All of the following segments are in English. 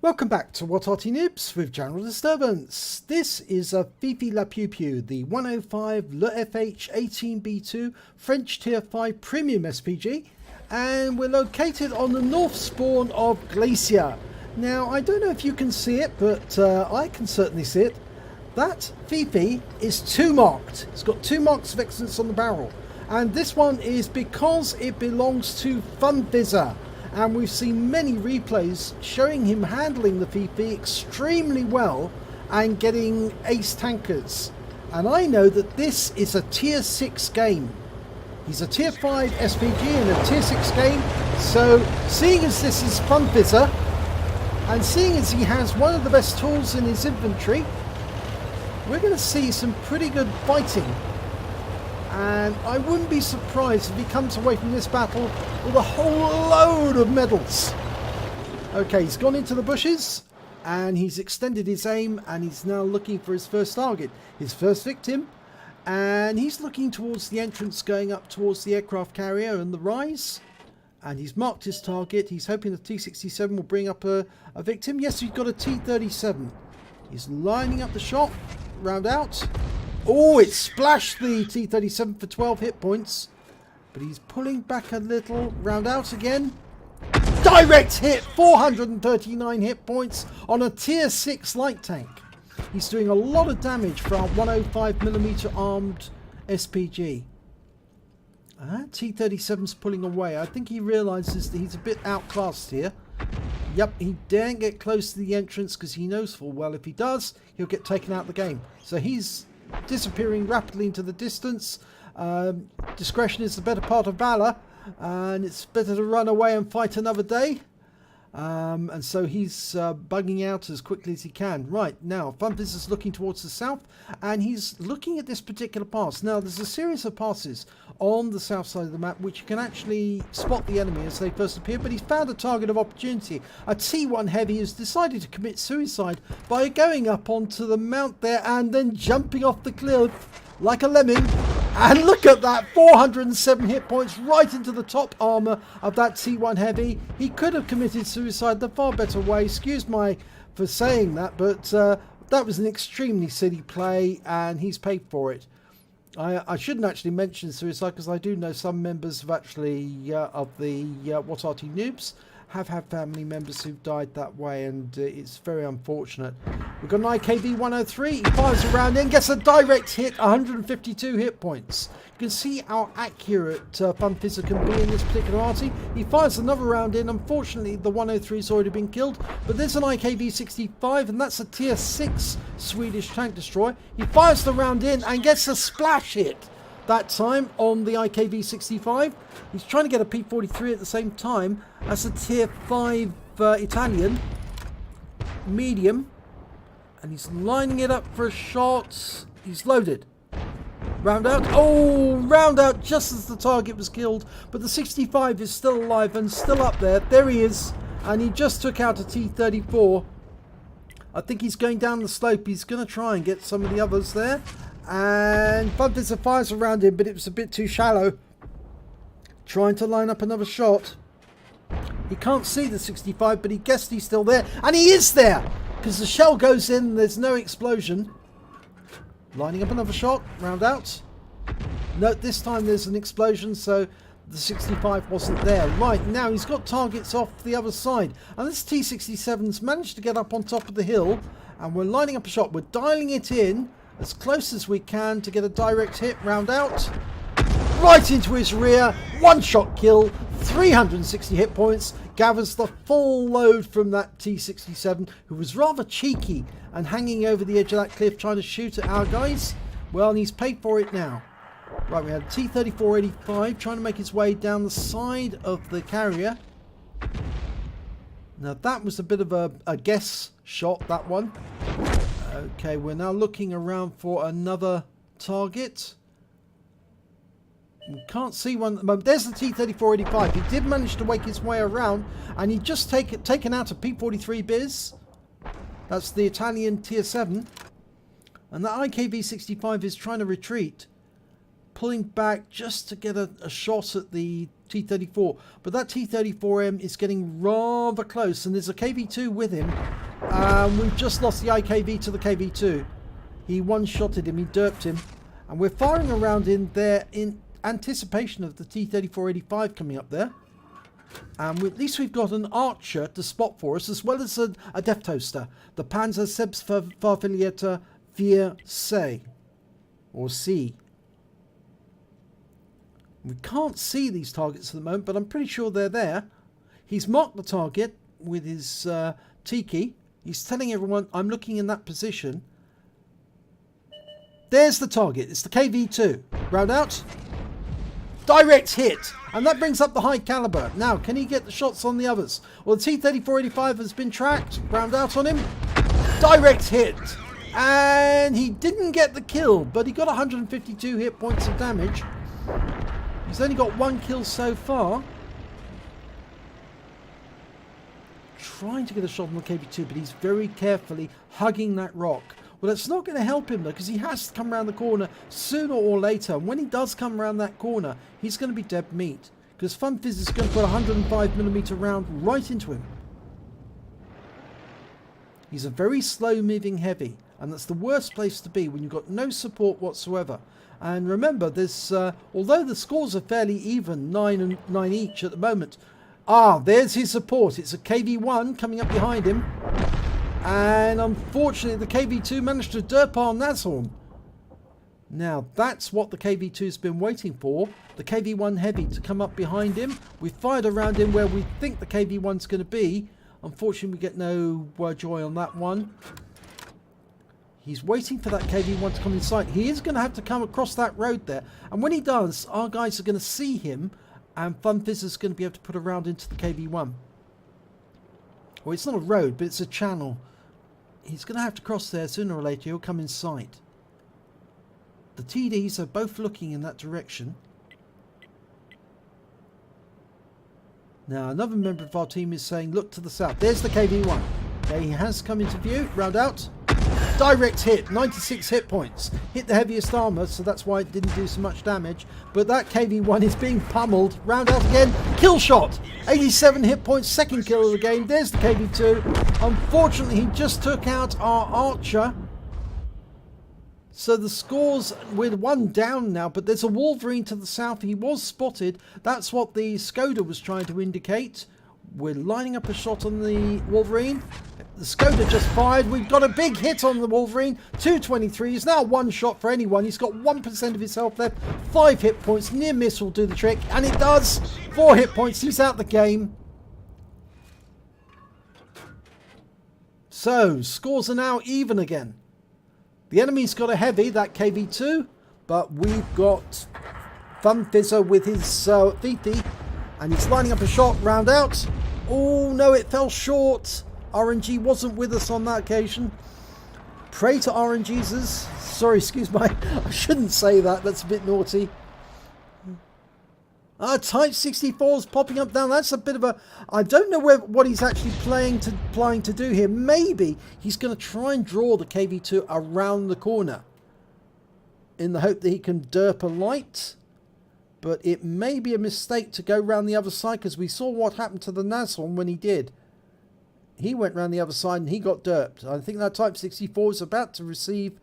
Welcome back to What Arty Noobs with General Disturbance. This is a Fifi La Pew Pew, the 105 leFH18B2 French Tier 5 Premium SPG, and we're located on the north spawn of Glacier. Now, I don't know if you can see it, but I can certainly see it. That Fifi is 2 marked. It's got 2 marks of excellence on the barrel, and this one is because it belongs to Funfizzer. And we've seen many replays showing him handling the Fifi extremely well and getting ace tankers. And I know that this is a tier 6 game. He's a tier 5 SPG in a tier 6 game. So seeing as this is Funfizzer and seeing as he has one of the best tools in his inventory, we're going to see some pretty good fighting. And I wouldn't be surprised if he comes away from this battle with a whole load of medals. Okay, he's gone into the bushes and he's extended his aim and he's now looking for his first target, his first victim. And he's looking towards the entrance going up towards the aircraft carrier and the rise. And he's marked his target. He's hoping the T-67 will bring up a victim. Yes, he's got a T-37. He's lining up the shot, round out. Oh, it splashed the T-37 for 12 hit points. But he's pulling back a little. Round out again. Direct hit! 439 hit points on a tier 6 light tank. He's doing a lot of damage for our 105mm armed SPG. T-37's pulling away. I think he realises that he's a bit outclassed here. Yep, he daren't get close to the entrance because he knows full well if he does, he'll get taken out of the game. So he's disappearing rapidly into the distance. Discretion is the better part of valor, and it's better to run away and fight another day. And so he's bugging out as quickly as he can. Right, now Funfizzer is looking towards the south and he's looking at this particular pass. Now there's a series of passes on the south side of the map which you can actually spot the enemy as they first appear, but he's found a target of opportunity. A T1 Heavy has decided to commit suicide by going up onto the mount there and then jumping off the cliff like a lemming. And look at that, 407 hit points right into the top armour of that T1 Heavy. He could have committed suicide the far better way. Excuse my for saying that, but that was an extremely silly play and he's paid for it. I shouldn't actually mention suicide because I do know some members of actually of the What Arty Noobs have had family members who've died that way, and it's very unfortunate. We've got an IKV-103. He fires a round in, gets a direct hit, 152 hit points. You can see how accurate Funfizzer can be in this particular Arty. He fires another round in. Unfortunately, the 103's already been killed, but there's an IKV-65, and that's a tier 6 Swedish tank destroyer. He fires the round in and gets a splash hit. That time on the IKV-65. He's trying to get a P-43 at the same time. That's a tier 5 Italian medium, and he's lining it up for a shot. He's loaded. Round out. Oh, round out just as the target was killed, but the 65 is still alive and still up there. There he is, and he just took out a T-34. I think he's going down the slope. He's going to try and get some of the others there. And Funfizzer fires around him, but it was a bit too shallow. Trying to line up another shot. He can't see the 65, but he guessed he's still there. And he is there! Because the shell goes in, there's no explosion. Lining up another shot, round out. Note this time there's an explosion, so the 65 wasn't there. Right, now he's got targets off the other side. And this T-67's managed to get up on top of the hill. And we're lining up a shot. We're dialing it in as close as we can to get a direct hit, round out. Right into his rear, 1-shot kill, 360 hit points, gathers the full load from that T-67, who was rather cheeky and hanging over the edge of that cliff trying to shoot at our guys. Well, and he's paid for it now. Right, we had a T-34-85 trying to make his way down the side of the carrier. Now that was a bit of a guess shot, that one. Okay, we're now looking around for another target. We can't see one at the moment. There's the T-34-85. He did manage to wake his way around, and he just taken out a P-43 Biz. That's the Italian tier 7. And that IKV-65 is trying to retreat, pulling back just to get a shot at the T-34. But that T-34M is getting rather close, and there's a KV-2 with him. We've just lost the IKV to the KV-2. He one-shotted him, he derped him. And we're firing around in there in anticipation of the T-3485 coming up there. And at least we've got an archer to spot for us, as well as a Death Toaster. The Panzer Selbstverteidiger 4C. Or C. We can't see these targets at the moment, but I'm pretty sure they're there. He's marked the target with his T-key. He's telling everyone, I'm looking in that position. There's the target. It's the KV-2. Round out. Direct hit. And that brings up the high caliber. Now, can he get the shots on the others? Well, the T-3485 has been tracked. Round out on him. Direct hit. And he didn't get the kill, but he got 152 hit points of damage. He's only got one kill so far. Trying to get a shot on the KV-2, but he's very carefully hugging that rock. Well, it's not going to help him though, because he has to come around the corner sooner or later. And when he does come around that corner, he's going to be dead meat, because Funfizzer is going to put a 105mm round right into him. He's a very slow-moving heavy, and that's the worst place to be when you've got no support whatsoever. And remember, there's although the scores are fairly even, 9 and 9 each at the moment. There's his support. It's a KV-1 coming up behind him. And unfortunately, the KV-2 managed to derp our Nashorn. Now, that's what the KV-2's been waiting for. The KV-1 heavy to come up behind him. We fired around him where we think the KV-1's going to be. Unfortunately, we get no joy on that one. He's waiting for that KV-1 to come in sight. He is going to have to come across that road there. And when he does, our guys are going to see him. And Funfizzer's going to be able to put a round into the KV-1. Well, it's not a road, but it's a channel. He's going to have to cross there sooner or later. He'll come in sight. The TDs are both looking in that direction. Now, another member of our team is saying, look to the south. There's the KV-1. Okay, he has come into view. Round out. Direct hit. 96 hit points. Hit the heaviest armor, so that's why it didn't do so much damage. But that KV-1 is being pummeled. Round out again. Kill shot. 87 hit points. Second kill of the game. There's the KV-2. Unfortunately, he just took out our archer. So the scores, we're one down now, but there's a Wolverine to the south. He was spotted. That's what the Skoda was trying to indicate. We're lining up a shot on the Wolverine. The Skoda just fired. We've got a big hit on the Wolverine. 223 is now one shot for anyone. He's got 1% of his health left. 5 hit points. Near miss will do the trick. And it does. 4 hit points. He's out the game. So, scores are now even again. The enemy's got a heavy, that KV-2. But we've got Funfizzer with his VT. And he's lining up a shot. Round out. Oh, no, it fell short. RNG wasn't with us on that occasion. Pray to RNGs. Sorry, excuse me. I shouldn't say that. That's a bit naughty. Type 64 is popping up down. That's a bit of a... I don't know what he's actually planning to do here. Maybe he's going to try and draw the KV-2 around the corner in the hope that he can derp a light. But it may be a mistake to go round the other side, because we saw what happened to the Nashorn when he did. He went round the other side and he got derped. I think that Type 64 is about to receive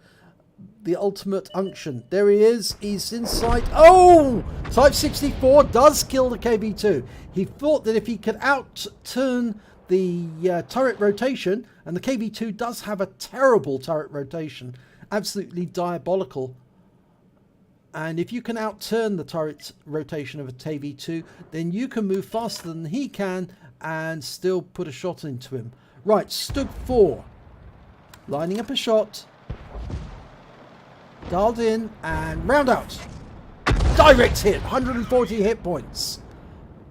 the ultimate unction. There he is. He's in sight. Oh! Type 64 does kill the KV-2. He thought that if he could outturn the turret rotation, and the KV-2 does have a terrible turret rotation, absolutely diabolical. And if you can outturn the turret rotation of a KV-2, then you can move faster than he can and still put a shot into him. Right, Stug 4. Lining up a shot. Dialed in and round out. Direct hit. 140 hit points.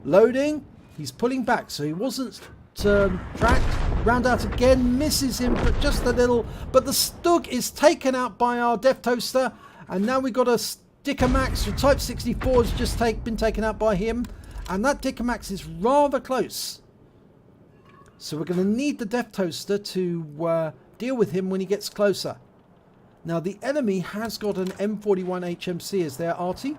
Loading. He's pulling back, so he wasn't tracked. Round out again. Misses him, but just a little. But the Stug is taken out by our Death Toaster. And now we've got a Dicker Max. The Type 64 has just been taken out by him. And that Dicker Max is rather close. So we're going to need the Death Toaster to deal with him when he gets closer. Now the enemy has got an M41 HMC as their Arty.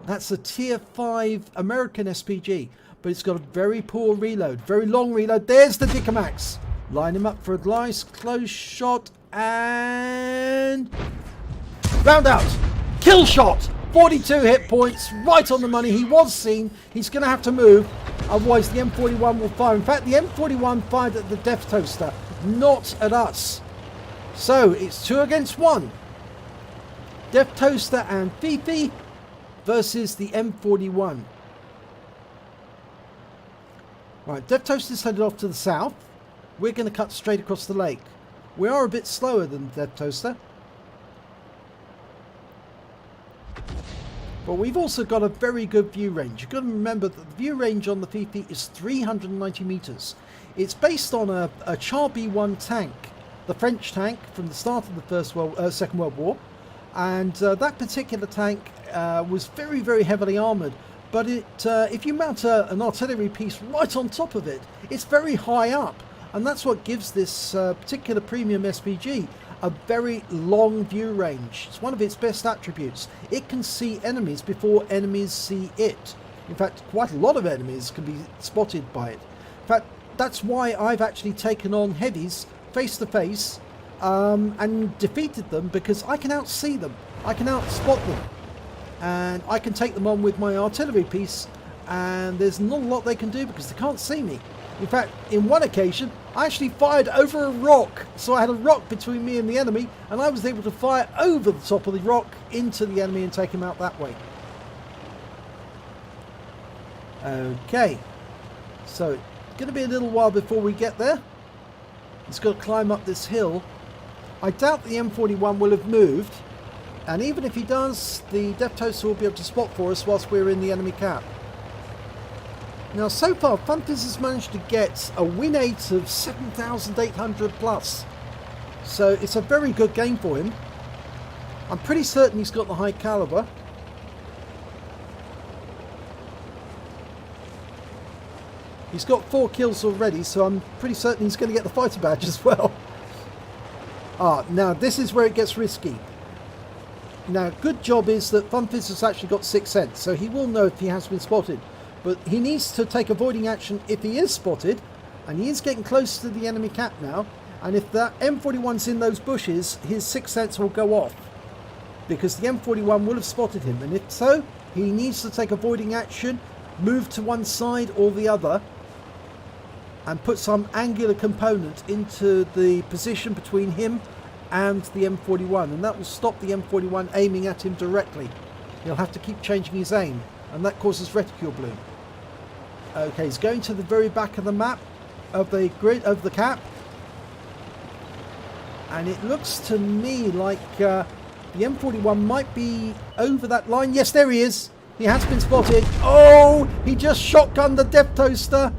That's a tier 5 American SPG, but it's got a very poor reload, very long reload. There's the Dicamax. Line him up for a nice close shot and round out. Kill shot. 42 hit points, right on the money. He was seen. He's going to have to move, otherwise the M41 will fire. In fact, the M41 fired at the Death Toaster, not at us. So it's 2 against 1. Death Toaster and Fifi versus the M41. Right, Death Toaster's headed off to the south. We're going to cut straight across the lake. We are a bit slower than Death Toaster, but we've also got a very good view range. You've got to remember that the view range on the Fifi is 390 meters. It's based on a Char B1 tank, the French tank from the start of the Second World War, and that particular tank was very, very heavily armoured. But if you mount an artillery piece right on top of it, it's very high up, and that's what gives this particular premium SPG a very long view range. It's one of its best attributes. It can see enemies before enemies see it. In fact, quite a lot of enemies can be spotted by it. In fact, that's why I've actually taken on heavies face to face and defeated them, because I can outsee them, I can outspot them, and I can take them on with my artillery piece, and there's not a lot they can do because they can't see me. In fact, in one occasion, I actually fired over a rock. So I had a rock between me and the enemy, and I was able to fire over the top of the rock into the enemy and take him out that way. Okay. So, it's going to be a little while before we get there. He's got to climb up this hill. I doubt the M41 will have moved. And even if he does, the Death Toaster will be able to spot for us whilst we're in the enemy cap. Now, so far, Funfizzer's managed to get a win rate of 7,800 plus. So it's a very good game for him. I'm pretty certain he's got the high caliber. He's got 4 kills already, so I'm pretty certain he's going to get the fighter badge as well. Now this is where it gets risky. Now, good job is that Funfizzer's actually got 6th sense, so he will know if he has been spotted. But he needs to take avoiding action if he is spotted, and he is getting close to the enemy cap now. And if that M41's in those bushes, his 6th sense will go off, because the M41 will have spotted him. And if so, he needs to take avoiding action, move to one side or the other, and put some angular component into the position between him and the M41, and that will stop the M41 aiming at him directly. He'll have to keep changing his aim, and that causes reticule bloom. Okay, he's going to the very back of the map, of the grid, of the cap, and it looks to me like the M41 might be over that line. Yes, there he is. He has been spotted. Oh, he just shotgunned the Death Toaster,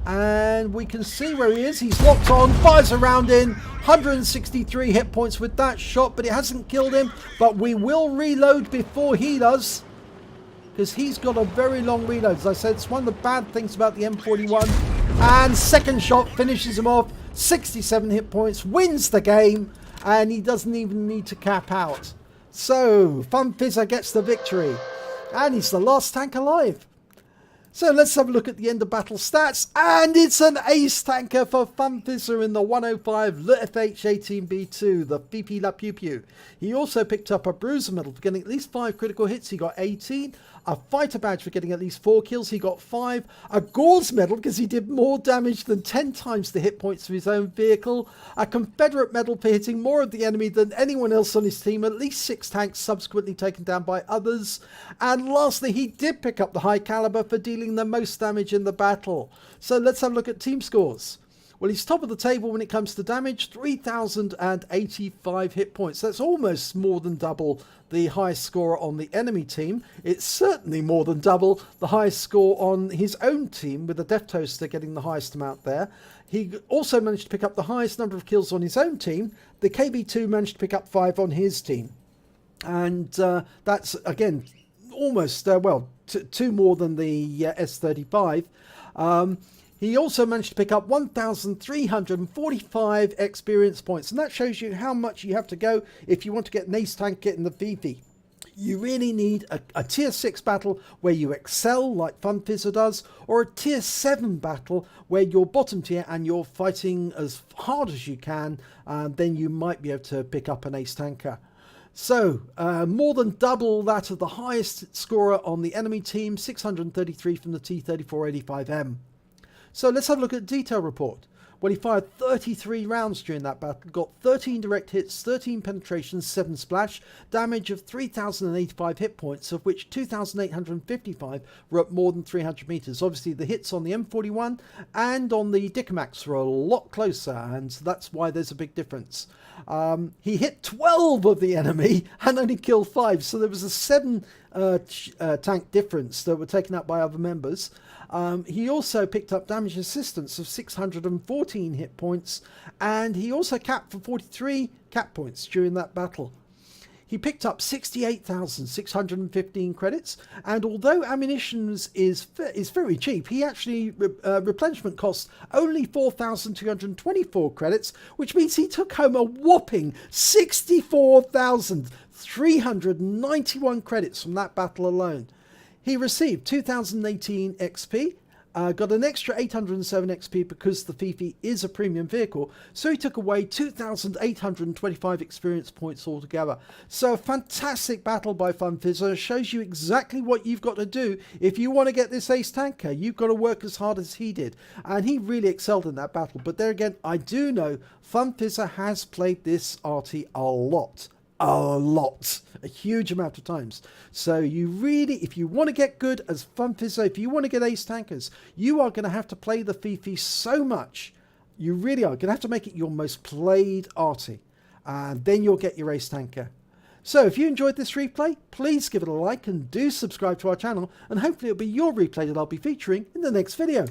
and we can see where he is. He's locked on, fires a round in, 163 hit points with that shot, but it hasn't killed him. But we will reload before he does, because he's got a very long reload. As I said, it's one of the bad things about the M41. And second shot finishes him off, 67 hit points, wins the game, and he doesn't even need to cap out. So, Funfizzer gets the victory, and he's the last tank alive. So let's have a look at the end of battle stats, and it's an ace tanker for Funfizzer in the 105 leFH18B2, the Fifi La Pew Pew. He also picked up a bruiser medal for getting at least 5 critical hits. He got 18. A fighter badge for getting at least 4 kills. He got 5. A Gore's medal because he did more damage than 10 times the hit points of his own vehicle. A Confederate medal for hitting more of the enemy than anyone else on his team. At least 6 tanks subsequently taken down by others. And lastly, he did pick up the high caliber for dealing the most damage in the battle. So let's have a look at team scores. Well, he's top of the table when it comes to damage, 3,085 hit points. That's almost more than double the highest score on the enemy team. It's certainly more than double the highest score on his own team, with the Death Toaster getting the highest amount there. He also managed to pick up the highest number of kills on his own team. The KB2 managed to pick up 5 on his team. And that's, again, almost, 2 more than the S35. He also managed to pick up 1,345 experience points, and that shows you how much you have to go if you want to get an ace tank in the Fifi. You really need a tier 6 battle where you excel like Funfizzer does, or a tier 7 battle where you're bottom tier and you're fighting as hard as you can, then you might be able to pick up an ace tanker. So, more than double that of the highest scorer on the enemy team, 633 from the T3485M. So let's have a look at the detail report. Well, he fired 33 rounds during that battle, got 13 direct hits, 13 penetrations, 7 splash, damage of 3,085 hit points, of which 2,855 were at more than 300 meters. Obviously, the hits on the M41 and on the Dicamax were a lot closer, and that's why there's a big difference. He hit 12 of the enemy and only killed 5, so there was a 7 tank difference that were taken out by other members. He also picked up damage assistance of 614 hit points, and he also capped for 43 cap points during that battle. He picked up 68,615 credits, and although ammunition is very cheap, he actually replenishment costs only 4,224 credits, which means he took home a whopping 64,391 credits from that battle alone. He received 2018 XP, got an extra 807 XP because the Fifi is a premium vehicle, so he took away 2,825 experience points altogether. So a fantastic battle by Funfizzer, shows you exactly what you've got to do if you want to get this ace tanker. You've got to work as hard as he did, and he really excelled in that battle. But there again, I do know Funfizzer has played this Arty a lot. A huge amount of times. So you really, if you want to get good as Funfizzer, if you want to get ace tankers, you are going to have to play the Fifi so much. You really are going to have to make it your most played Arty, and then you'll get your ace tanker. So if you enjoyed this replay, please give it a like and do subscribe to our channel, and hopefully it'll be your replay that I'll be featuring in the next video.